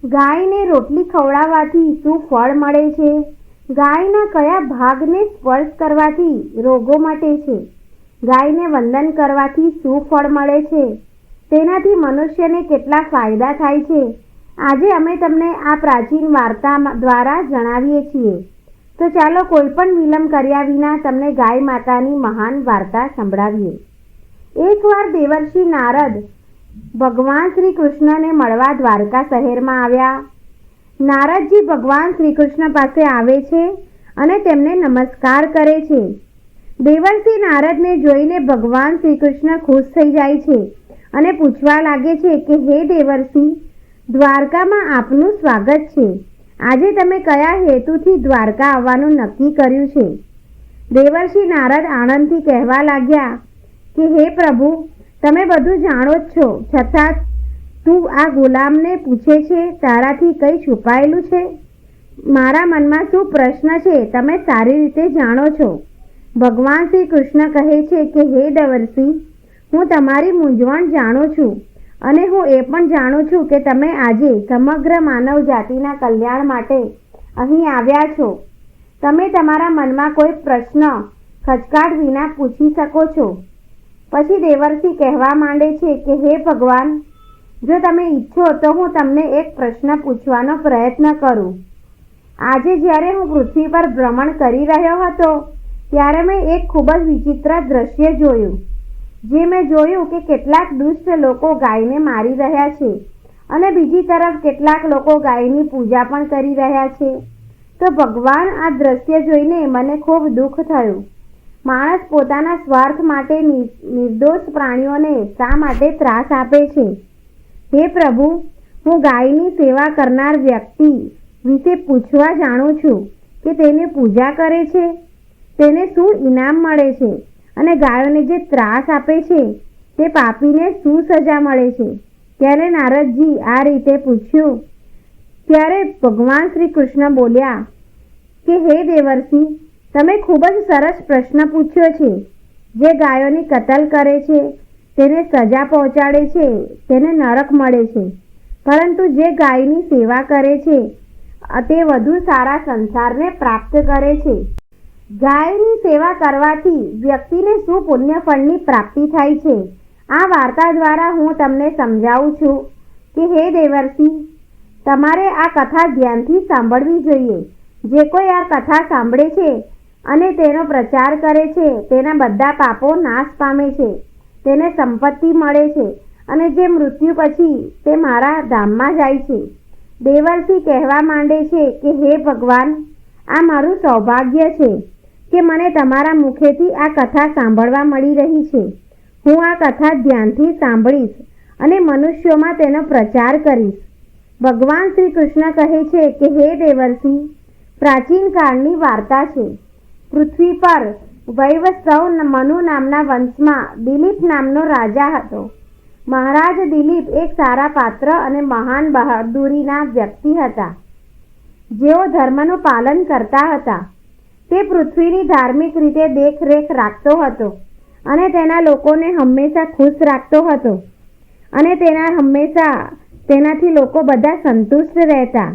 ગાયને રોટલી ખવડાવવાથી શું ફળ મળે છે? ગાયના કયા ભાગને સ્પર્શ કરવાથી રોગો મટે છે? ગાયને વંદન કરવાથી શું ફળ મળે છે? તેનાથી મનુષ્યને કેટલા ફાયદા થાય છે? આજે અમે તમને આ પ્રાચીન વાર્તા દ્વારા જણાવીએ છીએ. તો ચાલો કોઈ પણ વિલંબ કર્યા વિના તમને ગાય માતાની મહાન વાર્તા સંભળાવીએ. એકવાર દેવર્ષિ નારદ ભગવાન શ્રી કૃષ્ણને મળવા દ્વારકા શહેરમાં આવ્યા. નારદજી ભગવાન શ્રી કૃષ્ણ પાસે આવે છે અને તેમને નમસ્કાર કરે છે. દેવર્ષિ નારદને જોઈને ભગવાન શ્રી કૃષ્ણ ખુશ થઈ જાય છે અને પૂછવા લાગે છે કે હે દેવર્ષિ, દ્વારકામાં આપનું સ્વાગત છે. આજે તમે કયા હેતુથી દ્વારકા આવવાનું નક્કી કર્યું છે? દેવર્ષિ નારદ આનંદથી કહેવા લાગ્યા કે હે પ્રભુ, તમે બધું જાણો જ છો, છતાં તું આ ગુલામને પૂછે છે તારાથી કંઈ છુપાયેલું છે? મારા મનમાં શું પ્રશ્ન છે તમે સારી રીતે જાણો છો. ભગવાન શ્રી કૃષ્ણ કહે છે કે હે દેવર્ષિ, હું તમારી મૂંઝવણ જાણું છું અને હું એ પણ જાણું છું કે તમે આજે સમગ્ર માનવ જાતિના કલ્યાણ માટે અહીં આવ્યા છો. તમે તમારા મનમાં કોઈ પ્રશ્ન ખચકાટ વિના પૂછી શકો છો. પછી દેવર્ષિ કહેવા માંડે છે કે હે ભગવાન, જો તમે ઈચ્છો તો હું તમને એક પ્રશ્ન પૂછવાનો પ્રયત્ન કરું. આજે જ્યારે હું પૃથ્વી પર ભ્રમણ કરી રહ્યો હતો ત્યારે મેં એક ખૂબ જ વિચિત્ર દ્રશ્ય જોયું. જે મેં જોયું કે કેટલાક દુષ્ટ લોકો ગાયને મારી રહ્યા છે અને બીજી તરફ કેટલાક લોકો ગાયની પૂજા પણ કરી રહ્યા છે. તો ભગવાન, આ દ્રશ્ય જોઈને મને ખૂબ દુઃખ થયું. માણસ પોતાના સ્વાર્થ માટે નિર્દોષ પ્રાણીઓને શા માટે ત્રાસ આપે છે? હે પ્રભુ, હું ગાયની સેવા કરનાર વ્યક્તિ વિશે પૂછવા જાણું છું કે તેને પૂજા કરે છે, તેને શું ઇનામ મળે છે અને ગાયોને જે ત્રાસ આપે છે તે પાપીને શું સજા મળે છે? ત્યારે નારદજી આ રીતે પૂછ્યું. ત્યારે ભગવાન શ્રી કૃષ્ણ બોલ્યા કે હે દેવર્ષિ, તમે ખૂબ જ સરસ પ્રશ્ન પૂછ્યો છે. જે ગાયોની કતલ કરે છે તેને સજા પહોંચાડે છે તેને નરક મળે છે, પરંતુ જે ગાયની સેવા કરે છે તે વધુ સારા સંસારને પ્રાપ્ત કરે છે. ગાયની સેવા કરવાથી વ્યક્તિને શું પુણ્ય ફળની પ્રાપ્તિ થાય છે? આ વાર્તા દ્વારા હું તમને સમજાવું છું કે હે દેવર્ષિ, તમારે આ કથા ધ્યાનથી સાંભળવી જોઈએ. જે કોઈ આ કથા સાંભળે છે અને તેનો પ્રચાર કરે છે તેના બધા પાપો નાશ પામે છે, તેને સંપત્તિ મળે છે અને જે મૃત્યુ પછી તે મારા ધામમાં જાય છે. દેવર્ષિ કહેવા માંડે છે કે હે ભગવાન, આ મારું સૌભાગ્ય છે કે મને તમારા મુખેથી આ કથા સાંભળવા મળી રહી છે. હું આ કથા ધ્યાનથી સાંભળીશ અને મનુષ્યોમાં તેનો પ્રચાર કરીશ. ભગવાન શ્રી કૃષ્ણ કહે છે કે હે દેવર્ષિ, પ્રાચીન કાળની વાર્તા છે. પૃથ્વી પર વૈવસ્વત મનુ નામના વંશમાં દિલીપ નામનો રાજા હતો. મહારાજ દિલીપ એક સારા પાત્ર અને મહાન બહાદુરીના વ્યક્તિ હતા, જેઓ ધર્મનું પાલન કરતા હતા. તે પૃથ્વીની ધાર્મિક રીતે દેખરેખ રાખતો હતો અને તેના લોકોને હંમેશા ખુશ રાખતો હતો અને તેનાથી લોકો બધા સંતુષ્ટ રહેતા.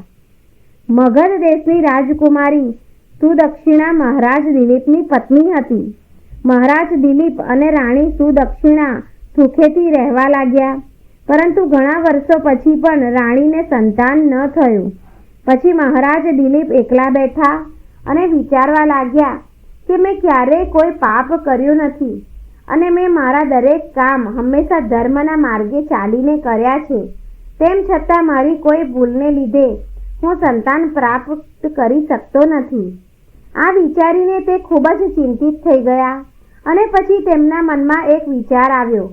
મગધ દેશની રાજકુમારી સુદક્ષિણા મહારાજ દિલીપની પત્ની હતી. મહારાજ દિલીપ અને રાણી સુદક્ષિણા સુખેથી રહેવા લાગ્યા, પરંતુ ઘણા વર્ષો પછી પણ રાણીને સંતાન ન થયું. પછી મહારાજ દિલીપ એકલા બેઠા અને વિચારવા લાગ્યા કે મેં ક્યારેય કોઈ પાપ કર્યું નથી અને મેં મારા દરેક કામ હંમેશા ધર્મના માર્ગે ચાલીને કર્યા છે. તેમ છતાં મારી કોઈ ભૂલને લીધે હું સંતાન પ્રાપ્ત કરી શકતો નથી. આ વિચારીને તે ખૂબ જ ચિંતિત થઈ ગયા અને પછી તેમના મનમાં એક વિચાર આવ્યો.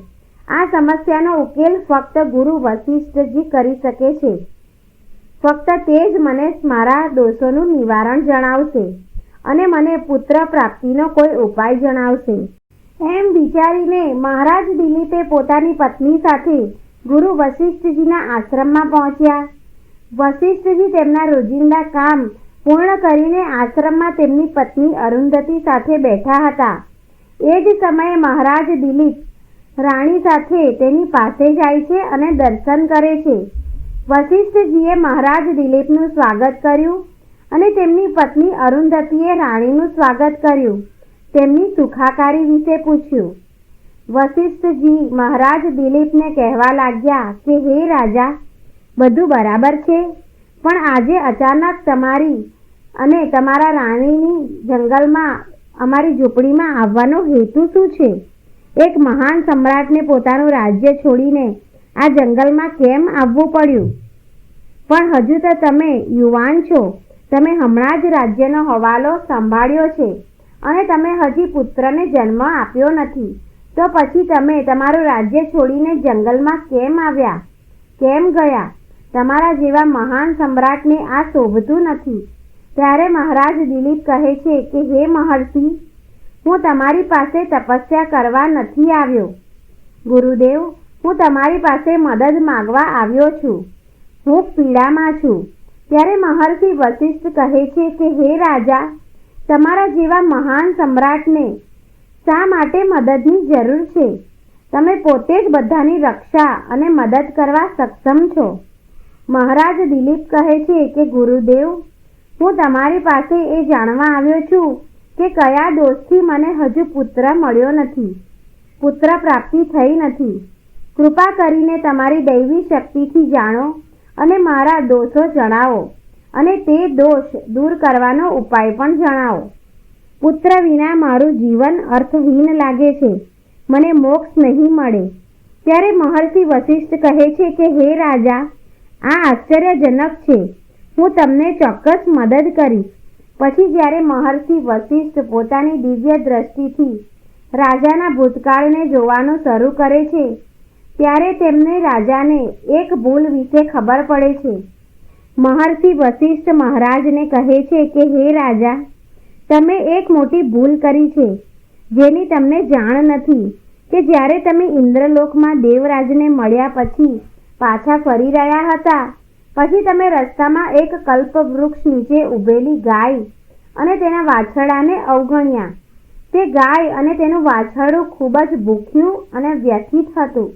આ સમસ્યાનો ઉકેલ ફક્ત ગુરુ વશિષ્ઠજી કરી શકે છે. ફક્ત તે જ મને મારા દોષોનું નિવારણ જણાવશે અને મને પુત્ર પ્રાપ્તિનો કોઈ ઉપાય જણાવશે. એમ વિચારીને મહારાજ દિલીપે પોતાની પત્ની સાથે ગુરુ વશિષ્ઠજીના આશ્રમમાં પહોંચ્યા. વશિષ્ઠજી તેમના રોજિંદા કામ પૂર્ણ કરીને આશ્રમમાં તેમની પત્ની અરુંધતી સાથે બેઠા હતા. એ જ સમયે મહારાજ દિલીપ રાણી સાથે તેની પાસે જાય છે અને દર્શન કરે છે. વશિષ્ઠજીએ મહારાજ દિલીપનું સ્વાગત કર્યું અને તેમની પત્ની અરુંધતીએ રાણીનું સ્વાગત કર્યું. તેમની સુખાકારી વિશે પૂછ્યું. વશિષ્ઠજી મહારાજ દિલીપને કહેવા લાગ્યા કે હે રાજા, બધું બરાબર છે, પણ આજે અચાનક તમારી અને તમારા રાણીની જંગલમાં અમારી ઝૂંપડીમાં આવવાનો હેતુ શું છે? એક મહાન સમ્રાટને પોતાનું રાજ્ય છોડીને આ જંગલમાં કેમ આવવું પડ્યું? પણ હજુ તો તમે યુવાન છો, તમે હમણાં જ રાજ્યનો હવાલો સંભાળ્યો છે અને તમે હજી પુત્રને જન્મ આપ્યો નથી, તો પછી તમે તમારું રાજ્ય છોડીને જંગલમાં કેમ આવ્યા, કેમ ગયા? તમારા જેવા મહાન સમ્રાટને આ શોભતું નથી. ત્યારે મહારાજ દિલીપ કહે છે કે હે મહર્ષિ, હું તમારી પાસે તપસ્યા કરવા નથી આવ્યો. ગુરુદેવ, હું તમારી પાસે મદદ માંગવા આવ્યો છું. હું પીડામાં છું. ત્યારે મહર્ષિ વશિષ્ઠ કહે છે કે હે રાજા, તમારા જેવા મહાન સમ્રાટને શા માટે મદદની જરૂર છે? તમે પોતે જ બધાની રક્ષા અને મદદ કરવા સક્ષમ છો. મહારાજ દિલીપ કહે છે કે ગુરુદેવ, હું તમારી પાસે એ જાણવા આવ્યો છું કે કયા દોષથી મને હજુ પુત્ર મળ્યો નથી, પુત્ર પ્રાપ્તિ થઈ નથી. કૃપા કરીને તમારી દૈવી શક્તિથી જાણો અને મારા દોષો જણાવો અને તે દોષ દૂર કરવાનો ઉપાય પણ જણાવો. પુત્ર વિના મારું જીવન અર્થહીન લાગે છે, મને મોક્ષ નહીં મળે. ત્યારે મહર્ષિ વશિષ્ઠ કહે છે કે હે રાજા, આ આશ્ચર્યજનક છે, હું તમને ચોક્કસ મદદ કરીશ. પછી જ્યારે મહર્ષિ વશિષ્ઠ પોતાની દિવ્ય દ્રષ્ટિથી રાજાના ભૂતકાળને જોવાનું શરૂ કરે છે, ત્યારે તેમને રાજાને એક ભૂલ વિશે ખબર પડે છે. મહર્ષિ વશિષ્ઠ મહારાજને કહે છે કે હે રાજા, તમે એક મોટી ભૂલ કરી છે, જેની તમને જાણ નથી કે જ્યારે તમે ઇન્દ્રલોકમાં દેવરાજને મળ્યા પછી પાછા ફરી રહ્યા હતા, પછી તમે રસ્તામાં એક કલ્પવૃક્ષ નીચે ઊભેલી ગાય અને તેના વાછરડાને અવગણ્યા. તે ગાય અને તેનું વાછરડું ખૂબ જ ભૂખ્યું અને વ્યથિત હતું.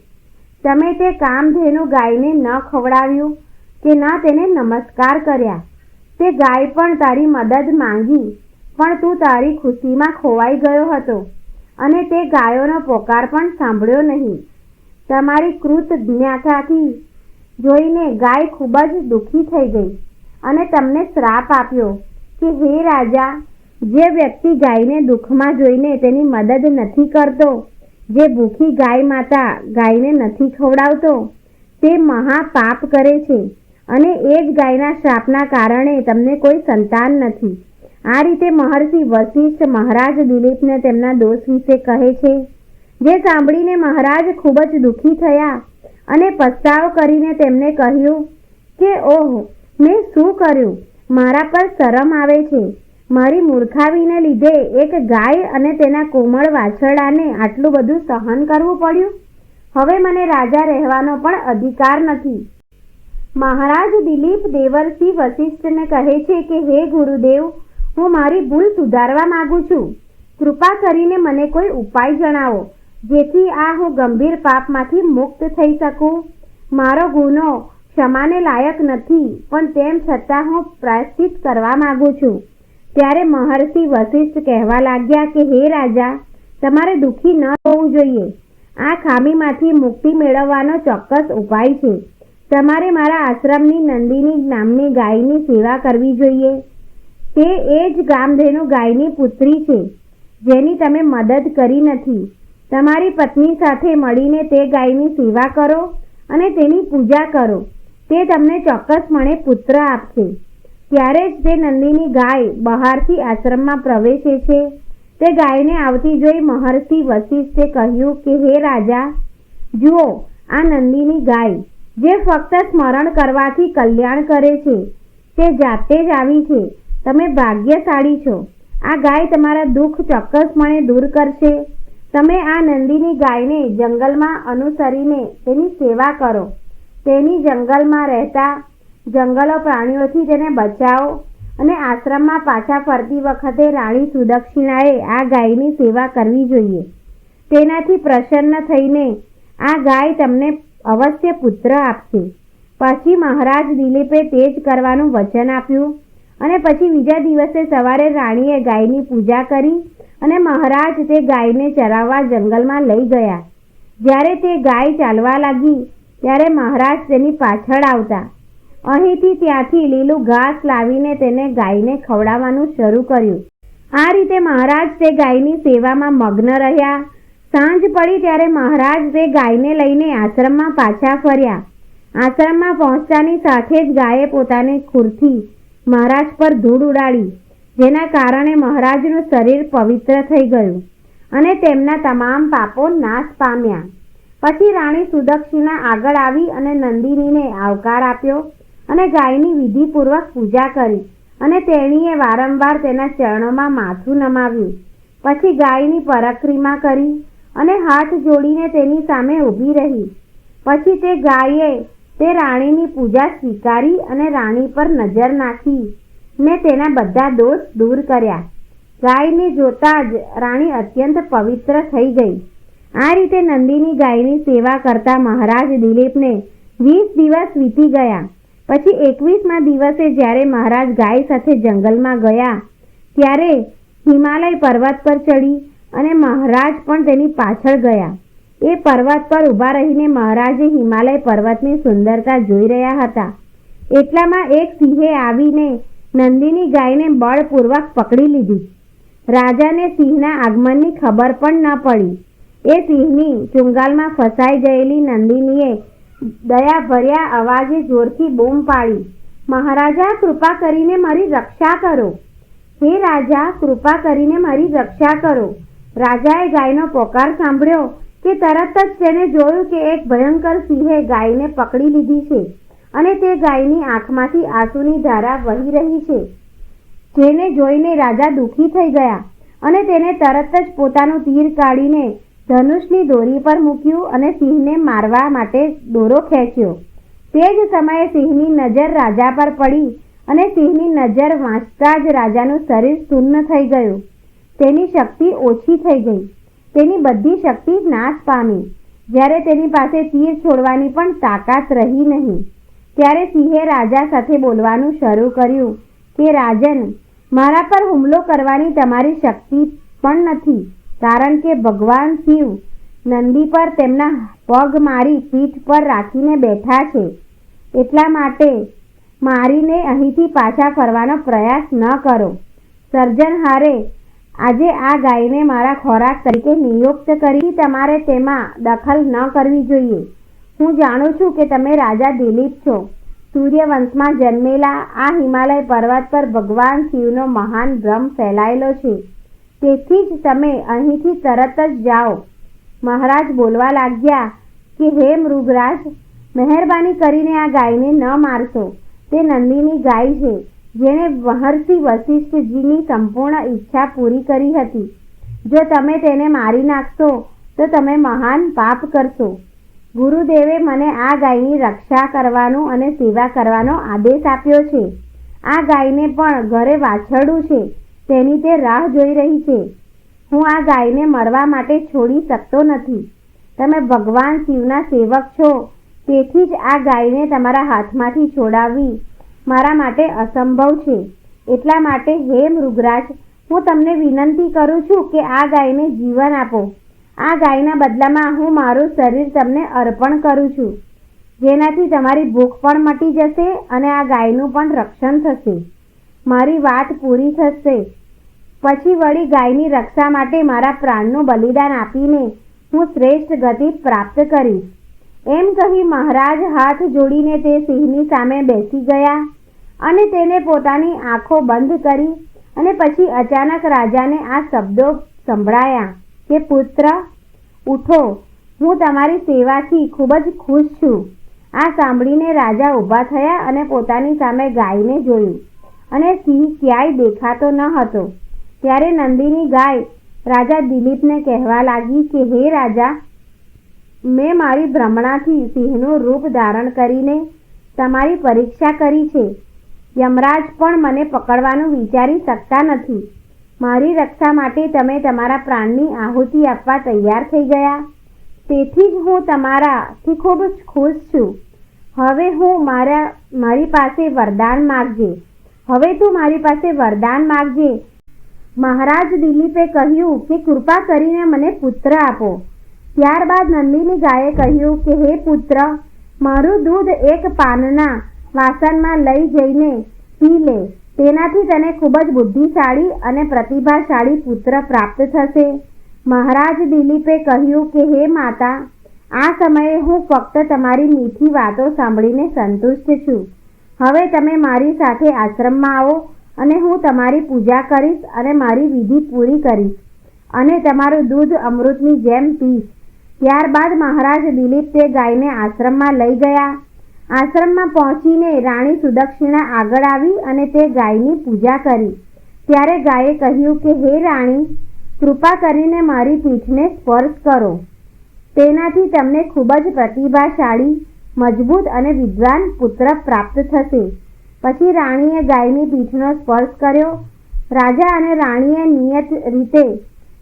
તમે તે કામધેનુ ગાયને ન ખવડાવ્યું કે ન તેને નમસ્કાર કર્યા. તે ગાય પણ તારી મદદ માંગી, પણ તું તારી ખુશીમાં ખોવાઈ ગયો હતો અને તે ગાયોનો પોકાર પણ સાંભળ્યો નહીં. તમારી કૃતજ્ઞતાથી જોઈને ગાય ખૂબ જ દુઃખી થઈ ગઈ અને તમને શ્રાપ આપ્યો કે હે રાજા, જે વ્યક્તિ ગાયને દુઃખમાં જોઈને તેની મદદ નથી કરતો, જે ભૂખી ગાય માતા ગાયને નથી ખવડાવતો, તે મહાપાપ કરે છે અને એ જ ગાયના શ્રાપના કારણે તમને કોઈ સંતાન નથી. આ રીતે મહર્ષિ વશિષ્ઠ મહારાજ દિલીપને તેમના દોષ વિશે કહે છે, જે સાંભળીને મહારાજ ખૂબ જ દુઃખી થયા અને પસ્તાવ કરીને તેમને કહ્યું કે ઓહ, મેં શું કર્યું? મારા પર શરમ આવે છે. મારી મૂર્ખાવીને લીધે એક ગાય અને તેના કોમળ વાછરડાને આટલું બધું સહન કરવું પડ્યું. હવે મને રાજા રહેવાનો પણ અધિકાર નથી. મહારાજ દિલીપ દેવર્ષિ વશિષ્ઠને કહે છે કે હે ગુરુદેવ, હું મારી ભૂલ સુધારવા માંગુ છું. કૃપા કરીને મને કોઈ ઉપાય જણાવો, જેથી આ હું ગંભીર પાપમાંથી મુક્ત થઈ શકું. મારો ગુનો ક્ષમાને લાયક નથી, પણ તેમ છતાં હું પ્રાયશ્ચિત કરવા માંગુ છું. ત્યારે મહર્ષિ વશિષ્ઠ કહેવા લાગ્યા કે હે રાજા, તમારે દુઃખી ન હોવું જોઈએ. આ ખામીમાંથી મુક્તિ મેળવવાનો ચોક્કસ ઉપાય છે. તમારે મારા આશ્રમની નંદિની નામની ગાયની સેવા કરવી જોઈએ. તે એ જ કામધેનુ ગાયની પુત્રી છે, જેની તમે મદદ કરી નથી. તમારી પત્ની સાથે મળીને તે ગાયની સેવા કરો અને તેની પૂજા કરો. તે તમને ચોક્કસપણે પુત્ર આપશે. ત્યારે જ તે નંદિની ગાય બહારથી આશ્રમમાં પ્રવેશે છે. તે ગાયને આવતી જોઈ મહર્ષિ વશિષ્ઠે કહ્યું કે હે રાજા, જુઓ આ નંદિની ગાય, જે ફક્ત સ્મરણ કરવાથી કલ્યાણ કરે છે, તે જાતે જ આવી છે. તમે ભાગ્યશાળી છો. આ ગાય તમારા દુઃખ ચોક્કસપણે દૂર કરશે. તમે આ નંદિની ગાયને જંગલમાં અનુસરીને તેની સેવા કરો. તેની જંગલમાં રહેતા જંગલો પ્રાણીઓથી તેને બચાવો અને આશ્રમમાં પાછા ફરતી વખતે રાણી સુદક્ષિણાએ આ ગાયની સેવા કરવી જોઈએ. તેનાથી પ્રસન્ન થઈને આ ગાય તમને અવશ્ય પુત્ર આપશે. પછી મહારાજ દિલીપે તે જ કરવાનું વચન આપ્યું અને પછી બીજા દિવસે સવારે રાણીએ ગાયની પૂજા કરી અને મહારાજ તે ગાયને ચરાવવા જંગલમાં લઈ ગયા. જ્યારે તે ગાય ચાલવા લાગી ત્યારે મહારાજ તેની પાછળ આવતા. અહીંથી ત્યાંથી લીલું ઘાસ લાવીને તેને ગાયને ખવડાવવાનું શરૂ કર્યું. આ રીતે મહારાજ તે ગાયની સેવામાં મગ્ન રહ્યા. સાંજ પડી ત્યારે મહારાજ તે ગાયને લઈને આશ્રમમાં પાછા ફર્યા. આશ્રમમાં પહોંચતાની સાથે જ ગાયે પોતાની ખુરથી મહારાજ પર ધૂળ ઉડાડી, જેના કારણે મહારાજનું શરીર પવિત્ર થઈ ગયું અને તેમના તમામ પાપો નાશ પામ્યા. પછી રાણી સુદક્ષિણા આગળ આવી અને નંદિનીને આવકાર આપ્યો અને ગાયની વિધિપૂર્વક પૂજા કરી અને તેણીએ વારંવાર તેના ચરણોમાં માથું નમાવ્યું. પછી ગાયની પરિક્રમા કરી અને હાથ જોડીને તેની સામે ઊભી રહી. પછી તે ગાયે તે રાણીની પૂજા સ્વીકારી અને રાણી પર નજર નાખી ને તેના બધા દોષ દૂર કર્યા. ગાયને જોતા જ રાણી અત્યંત પવિત્ર થઈ ગઈ. આ રીતે નંદિની ગાયની સેવા કરતા મહારાજ દિલીપને 20 દિવસ વીતી ગયા. પછી 21મા દિવસે જ્યારે મહારાજ ગાય સાથે જંગલમાં ગયા ત્યારે હિમાલય પર્વત પર ચડી અને મહારાજ પણ તેની પાછળ ગયા. એ પર્વત પર ઊભા રહીને મહારાજે હિમાલય પર્વતની સુંદરતા જોઈ રહ્યા હતા. એટલામાં એક સિંહે આવીને નંદિની ગાયને બળપૂર્વક પકડી લીધી. રાજાને સિંહના આગમનની ખબર પણ ન પડી. એ સિંહની ચુંગાલમાં ફસાઈ ગયેલી નંદિનીએ દયાભર્યા અવાજે જોરથી બૂમ પાડી, મહારાજા, કૃપા કરીને મારી રક્ષા કરો. હે રાજા, કૃપા કરીને મારી રક્ષા કરો. રાજાએ ગાયનો પોકાર સાંભળ્યો કે તરત જ તેને જોયું કે એક ભયંકર સિંહે ગાયને પકડી લીધી છે અને તે ગાયની આંખમાંથી આંસુની ધારા વહી રહી છે. જેને જોઈને રાજા દુઃખી થઈ ગયા અને તેને તરત જ પોતાનું તીર કાઢીને ધનુષની દોરી પર મૂક્યું અને સિંહને મારવા માટે દોરો ખેંચ્યો. તે જ સમયે સિંહની નજર રાજા પર પડી અને સિંહની નજર વાંચતા જ રાજાનું શરીર શૂન્ય થઈ ગયું. તેની શક્તિ ઓછી થઈ ગઈ. તેની બધી શક્તિ નાશ પામી. જ્યારે તેની પાસે તીર છોડવાની પણ તાકાત રહી નહીં. ત્યારે સિંહે રાજા સાથે બોલવાનું શરૂ કર્યું કે રાજન, મારા પર હુમલો કરવાની તમારી શક્તિ પણ નથી, કારણ કે ભગવાન શિવ નંદી પર તેમના પગ મારી પીઠ પર રાખીને બેઠા છે. એટલા માટે મારીને અહીંથી પાછા ફરવાનો પ્રયાસ ન કરો. સર્જનહારે આજે આ ગાયને મારા ખોરાક તરીકે નિયુક્ત કરી, તમારે તેમાં દખલ ન કરવી જોઈએ. હું જાણું છું કે તમે રાજા દિલીપ છો. સૂર્યવંશમાં જન્મેલા આ હિમાલય પર્વત પર ભગવાન શિવનો મહાન ભ્રમ ફેલાયેલો છે. તેથી જ તમે અહીંથી તરત જ જાઓ. મહારાજ બોલવા લાગ્યા કે હે મૃગરાજ, મહેરબાની કરીને આ ગાયને ન મારશો. તે નંદિની ગાય છે, જેણે મહર્ષિ વશિષ્ઠજીની સંપૂર્ણ ઈચ્છા પૂરી કરી હતી. જો તમે તેને મારી નાખશો તો તમે મહાન પાપ કરશો. ગુરુદેવે મને આ ગાયની રક્ષા કરવાનું અને સેવા કરવાનો આદેશ આપ્યો છે. આ ગાયને પણ ઘરે વાછરડું છે, તેની તે રાહ જોઈ રહી છે. હું આ ગાયને મરવા માટે છોડી શકતો નથી. તમે ભગવાન શિવના સેવક છો, તેથી જ આ ગાયને તમારા હાથમાંથી છોડાવવી મારા માટે અસંભવ છે. એટલા માટે હે મૃગરાજ, હું તમને વિનંતી કરું છું કે આ ગાયને જીવન આપો. આ ગાયના બદલામાં હું મારું શરીર તમને અર્પણ કરું છું, જેનાથી તમારી ભૂખ પણ મટી જશે અને આ ગાયનું પણ રક્ષણ થશે. મારી વાત પૂરી થશે પછી વળી ગાયની રક્ષા માટે મારા પ્રાણનું બલિદાન આપીને હું શ્રેષ્ઠ ગતિ પ્રાપ્ત કરીશ. એમ કહી મહારાજ હાથ જોડીને તે સિંહની સામે બેસી ગયા અને તેને પોતાની આંખો બંધ કરી અને પછી અચાનક રાજાને આ શબ્દો સંભળાયા કે પુત્ર, ઉઠો, હું તમારી સેવાથી ખૂબ જ ખુશ છું. આ સાંભળીને રાજા ઊભા થયા અને પોતાની સામે ગાયને જોયું અને સિંહ ક્યાંય દેખાતો ન હતો. ત્યારે નંદિની ગાય રાજા દિલીપને કહેવા લાગી કે હે રાજા, મેં મારી ભ્રમણાથી સિંહનું રૂપ ધારણ કરીને તમારી પરીક્ષા કરી છે. યમરાજ પણ મને પકડવાનું વિચારી શકતા નથી. મારી રક્ષા માટે તમે તમારા પ્રાણની આહુતિ આપવા તૈયાર થઈ ગયા. તેથી જ હું તમારાથી ખૂબ જ ખુશ છું. હવે મારી પાસે વરદાન માગજે. હવે તું મારી પાસે વરદાન માગજે. મહારાજ દિલીપે કહ્યું કે કૃપા કરીને મને પુત્ર આપો. ત્યારબાદ નંદીની ગાયે કહ્યું કે હે પુત્ર, મારું દૂધ એક પાનના વાસણમાં લઈ જઈને પી લે. તેનાથી તને ખૂબ જ બુદ્ધિશાળી અને પ્રતિભાશાળી પુત્ર પ્રાપ્ત થશે. મહારાજ દિલીપે કહ્યું કે હે માતા, આ સમયે હું ફક્ત તમારી મીઠી વાતો સાંભળીને સંતુષ્ટ છું. હવે તમે મારી સાથે આશ્રમમાં આવો અને હું તમારી પૂજા કરીશ અને મારી વિધિ પૂરી કરીશ અને તમારું દૂધ અમૃતની જેમ પીશ. ત્યારબાદ મહારાજ દિલીપ તે ગાયને આશ્રમમાં લઈ ગયા. આશ્રમમાં પહોંચીને રાણી સુદક્ષિણા આગળ આવી અને તે ગાયની પૂજા કરી. ત્યારે ગાયે કહ્યું કે હે રાણી, કૃપા કરીને મારી પીઠને સ્પર્શ કરો. તેનાથી તમને ખૂબ જ પ્રતિભાશાળી, મજબૂત અને વિદ્વાન પુત્ર પ્રાપ્ત થશે. પછી રાણીએ ગાયની પીઠનો સ્પર્શ કર્યો. રાજા અને રાણીએ નિયત રીતે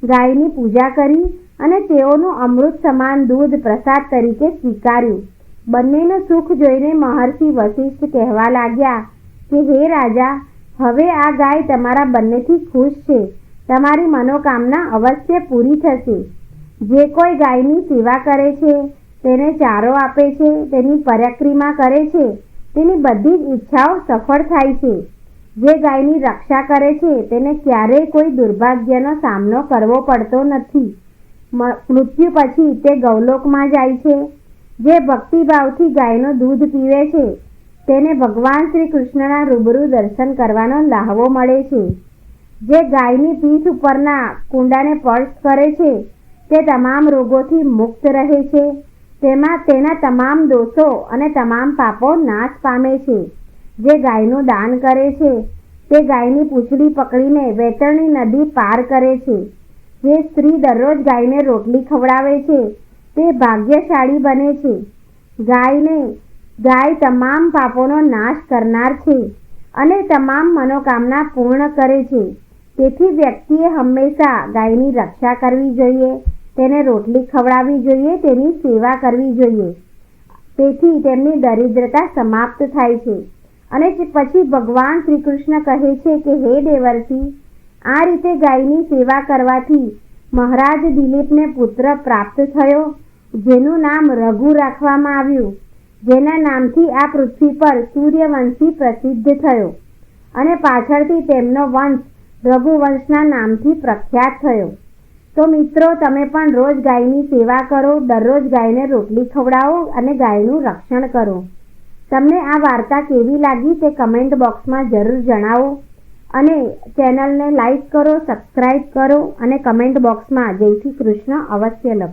ગાયની પૂજા કરી અને તેઓનું અમૃત સમાન દૂધ પ્રસાદ તરીકે સ્વીકાર્યું. બંનેનું સુખ જોઈને મહર્ષિ વશિષ્ઠ કહેવા લાગ્યા કે હે રાજા, હવે આ ગાય તમારા બંનેથી ખુશ છે. તમારી મનોકામના અવશ્ય પૂરી થશે. જે કોઈ ગાયની સેવા કરે છે, તેને ચારો આપે છે, તેની પરિક્રમા કરે છે, તેની બધી જ ઈચ્છાઓ સફળ થાય છે. જે ગાયની રક્ષા કરે છે તેને ક્યારેય કોઈ દુર્ભાગ્યનો સામનો કરવો પડતો નથી. મૃત્યુ પછી તે ગૌલોકમાં જાય છે. જે ભક્તિભાવથી ગાયનું દૂધ પીવે છે તેને ભગવાન શ્રી કૃષ્ણના રૂબરૂ દર્શન કરવાનો લહાવો મળે છે. જે ગાયની પીઠ ઉપરના કુંડાને સ્પર્શ કરે છે તે તમામ રોગોથી મુક્ત રહે છે. તેના તમામ દોષો અને તમામ પાપો નાશ પામે છે. જે ગાયનું દાન કરે છે તે ગાયની પૂંછડી પકડીને વૈતરણી નદી પાર કરે છે. જે સ્ત્રી દરરોજ ગાયને રોટલી ખવડાવે છે તે ભાગ્યશાળી બને છે. ગાય તમામ પાપોનો નાશ કરનાર છે અને તમામ મનોકામના પૂર્ણ કરે છે. તેથી વ્યક્તિએ હંમેશા ગાયની રક્ષા કરવી જોઈએ, તેને રોટલી ખવડાવવી જોઈએ, તેની સેવા કરવી જોઈએ. તેથી તેમની દરિદ્રતા સમાપ્ત થાય છે. અને પછી ભગવાન શ્રી કૃષ્ણ કહે છે કે હે દેવર્ષિ, આ રીતે ગાયની સેવા કરવાથી મહારાજ દિલીપને પુત્ર પ્રાપ્ત થયો, જેનું નામ રઘુ રાખવામાં આવ્યું. જેના નામથી આ પૃથ્વી પર સૂર્યવંશી પ્રસિદ્ધ થયો અને પાછળથી તેમનો વંશ રઘુવંશના નામથી પ્રખ્યાત થયો. તો મિત્રો, તમે પણ રોજ ગાયની સેવા કરો, દરરોજ ગાયને રોટલી ખવડાવો અને ગાયનું રક્ષણ કરો. તમને આ વાર્તા કેવી લાગી તે કમેન્ટ બોક્સમાં જરૂર જણાવો અને ચેનલને લાઈક કરો, સબસ્ક્રાઈબ કરો અને કમેન્ટ બોક્સમાં જય શ્રી કૃષ્ણ અવશ્ય લખો.